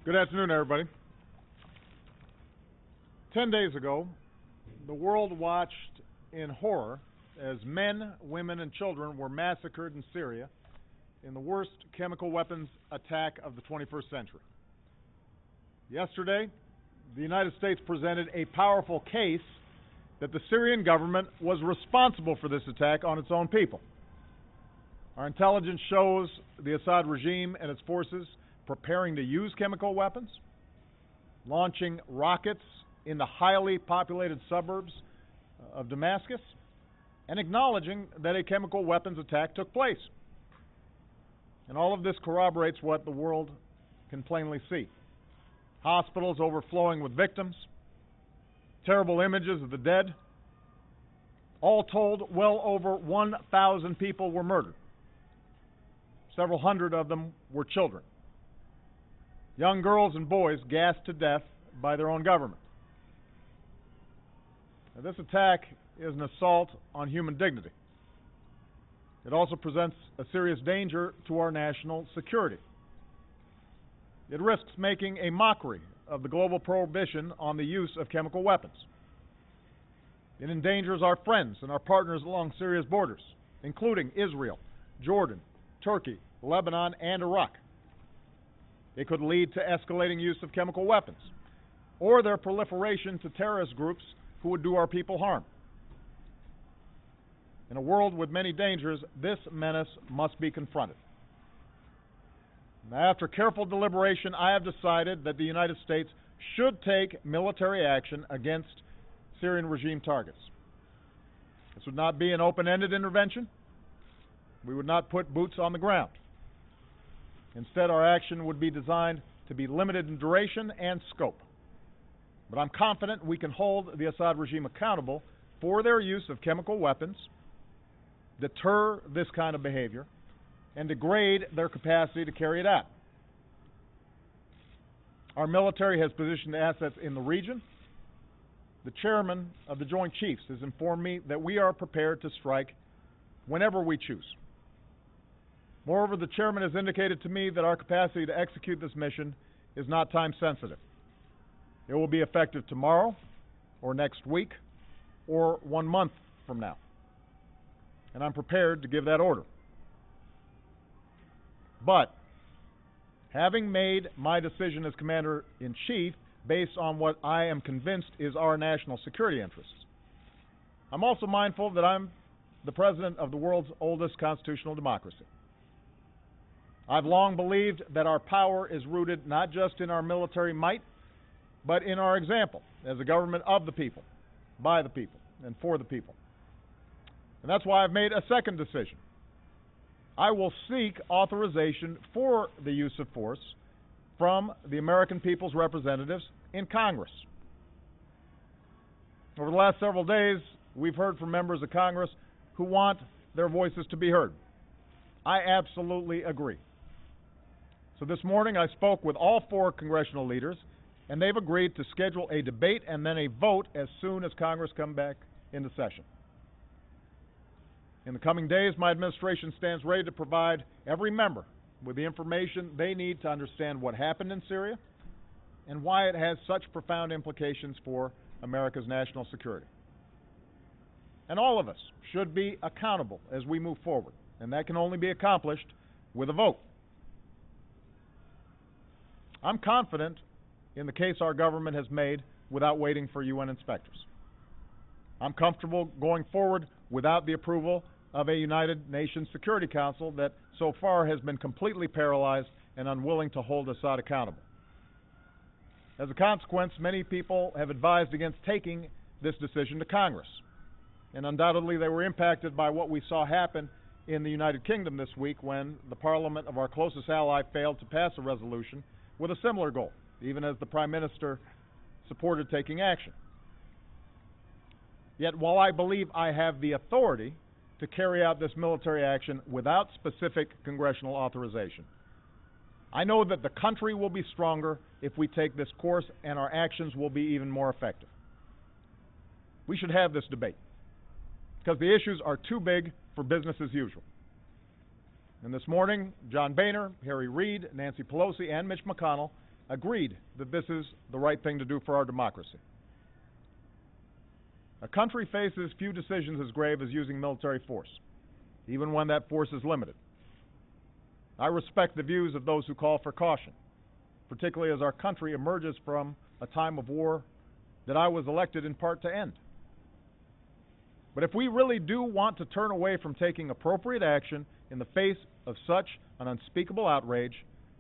Good afternoon, everybody. 10 days ago, the world watched in horror as men, women, and children were massacred in Syria in the worst chemical weapons attack of the 21st century. Yesterday, the United States presented a powerful case that the Syrian government was responsible for this attack on its own people. Our intelligence shows the Assad regime and its forces preparing to use chemical weapons, launching rockets in the highly populated suburbs of Damascus, and acknowledging that a chemical weapons attack took place. And all of this corroborates what the world can plainly see. Hospitals overflowing with victims, terrible images of the dead. All told, well over 1,000 people were murdered. Several hundred of them were children. Young girls and boys gassed to death by their own government. Now, this attack is an assault on human dignity. It also presents a serious danger to our national security. It risks making a mockery of the global prohibition on the use of chemical weapons. It endangers our friends and our partners along Syria's borders, including Israel, Jordan, Turkey, Lebanon, and Iraq. It could lead to escalating use of chemical weapons or their proliferation to terrorist groups who would do our people harm. In a world with many dangers, this menace must be confronted. Now, after careful deliberation, I have decided that the United States should take military action against Syrian regime targets. This would not be an open-ended intervention. We would not put boots on the ground. Instead, our action would be designed to be limited in duration and scope. But I'm confident we can hold the Assad regime accountable for their use of chemical weapons, deter this kind of behavior, and degrade their capacity to carry it out. Our military has positioned assets in the region. The chairman of the Joint Chiefs has informed me that we are prepared to strike whenever we choose. Moreover, the chairman has indicated to me that our capacity to execute this mission is not time sensitive. It will be effective tomorrow, or next week, or 1 month from now. And I'm prepared to give that order. But, having made my decision as Commander-in-Chief based on what I am convinced is our national security interests, I'm also mindful that I'm the President of the world's oldest constitutional democracy. I've long believed that our power is rooted not just in our military might, but in our example as a government of the people, by the people, and for the people. And that's why I've made a second decision. I will seek authorization for the use of force from the American people's representatives in Congress. Over the last several days, we've heard from members of Congress who want their voices to be heard. I absolutely agree. So this morning I spoke with all 4 congressional leaders, and they've agreed to schedule a debate and then a vote as soon as Congress comes back into session. In the coming days, my administration stands ready to provide every member with the information they need to understand what happened in Syria and why it has such profound implications for America's national security. And all of us should be accountable as we move forward, and that can only be accomplished with a vote. I'm confident in the case our government has made without waiting for UN inspectors. I'm comfortable going forward without the approval of a United Nations Security Council that so far has been completely paralyzed and unwilling to hold Assad accountable. As a consequence, many people have advised against taking this decision to Congress. And undoubtedly they were impacted by what we saw happen in the United Kingdom this week when the parliament of our closest ally failed to pass a resolution with a similar goal, even as the Prime Minister supported taking action. Yet while I believe I have the authority to carry out this military action without specific congressional authorization, I know that the country will be stronger if we take this course, and our actions will be even more effective. We should have this debate because the issues are too big for business as usual. And this morning, John Boehner, Harry Reid, Nancy Pelosi, and Mitch McConnell agreed that this is the right thing to do for our democracy. A country faces few decisions as grave as using military force, even when that force is limited. I respect the views of those who call for caution, particularly as our country emerges from a time of war that I was elected in part to end. But if we really do want to turn away from taking appropriate action in the face of such an unspeakable outrage,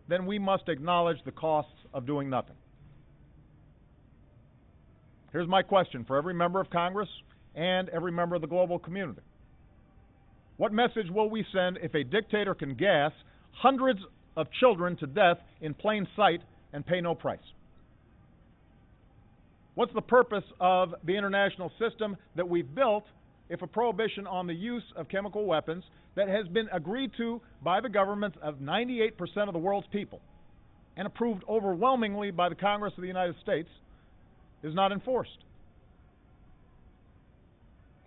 then we must acknowledge the costs of doing nothing. Here's my question for every member of Congress and every member of the global community. What message will we send if a dictator can gas hundreds of children to death in plain sight and pay no price? What's the purpose of the international system that we've built if a prohibition on the use of chemical weapons that has been agreed to by the governments of 98% of the world's people and approved overwhelmingly by the Congress of the United States is not enforced?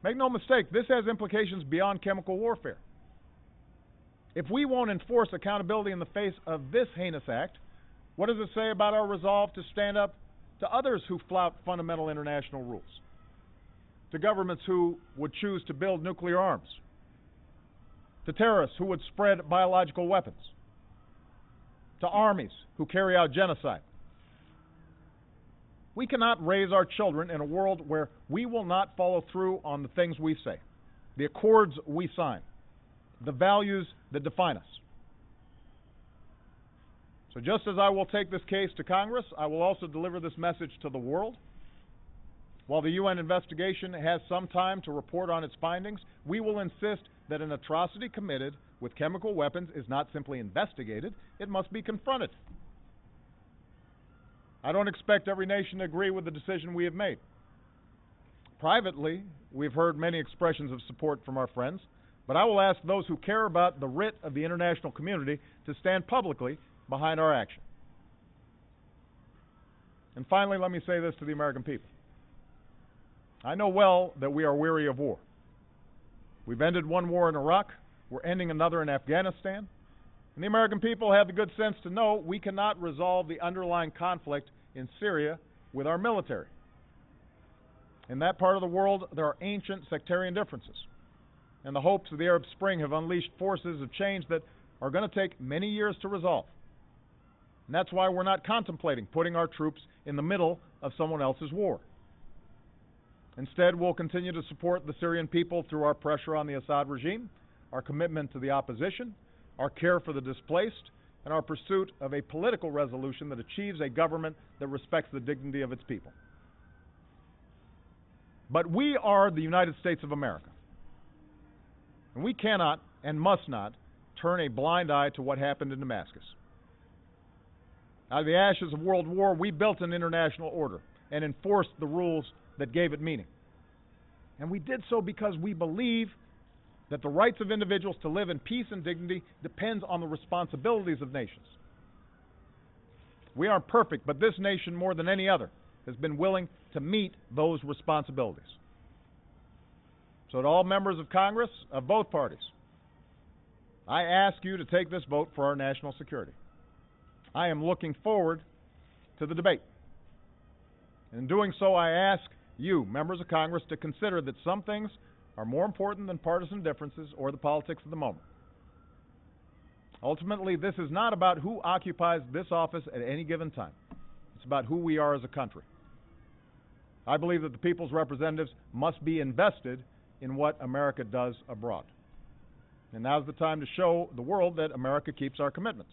Make no mistake, this has implications beyond chemical warfare. If we won't enforce accountability in the face of this heinous act, what does it say about our resolve to stand up to others who flout fundamental international rules? To governments who would choose to build nuclear arms? To terrorists who would spread biological weapons? To armies who carry out genocide? We cannot raise our children in a world where we will not follow through on the things we say, the accords we sign, the values that define us. So just as I will take this case to Congress, I will also deliver this message to the world. While the UN investigation has some time to report on its findings, we will insist that an atrocity committed with chemical weapons is not simply investigated, it must be confronted. I don't expect every nation to agree with the decision we have made. Privately, we've heard many expressions of support from our friends, but I will ask those who care about the writ of the international community to stand publicly behind our action. And finally, let me say this to the American people. I know well that we are weary of war. We've ended one war in Iraq, we're ending another in Afghanistan, and the American people have the good sense to know we cannot resolve the underlying conflict in Syria with our military. In that part of the world, there are ancient sectarian differences, and the hopes of the Arab Spring have unleashed forces of change that are going to take many years to resolve. And that's why we're not contemplating putting our troops in the middle of someone else's war. Instead, we'll continue to support the Syrian people through our pressure on the Assad regime, our commitment to the opposition, our care for the displaced, and our pursuit of a political resolution that achieves a government that respects the dignity of its people. But we are the United States of America, and we cannot and must not turn a blind eye to what happened in Damascus. Out of the ashes of World War, we built an international order and enforced the rules that gave it meaning. And we did so because we believe that the rights of individuals to live in peace and dignity depends on the responsibilities of nations. We aren't perfect, but this nation, more than any other, has been willing to meet those responsibilities. So to all members of Congress of both parties, I ask you to take this vote for our national security. I am looking forward to the debate. In doing so, I ask you, members of Congress, to consider that some things are more important than partisan differences or the politics of the moment. Ultimately, this is not about who occupies this office at any given time. It's about who we are as a country. I believe that the people's representatives must be invested in what America does abroad. And now's the time to show the world that America keeps our commitments.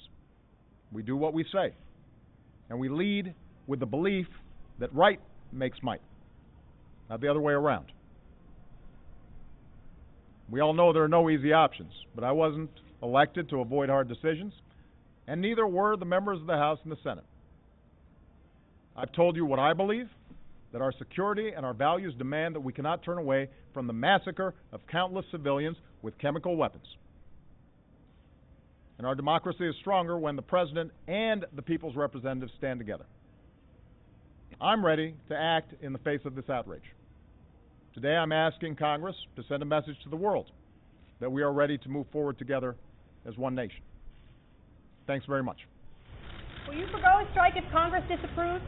We do what we say, and we lead with the belief that right makes might, not the other way around. We all know there are no easy options, but I wasn't elected to avoid hard decisions, and neither were the members of the House and the Senate. I've told you what I believe, that our security and our values demand that we cannot turn away from the massacre of countless civilians with chemical weapons. And our democracy is stronger when the President and the people's representatives stand together. I'm ready to act in the face of this outrage. Today I'm asking Congress to send a message to the world that we are ready to move forward together as one nation. Thanks very much. Will you forgo a strike if Congress disapproves?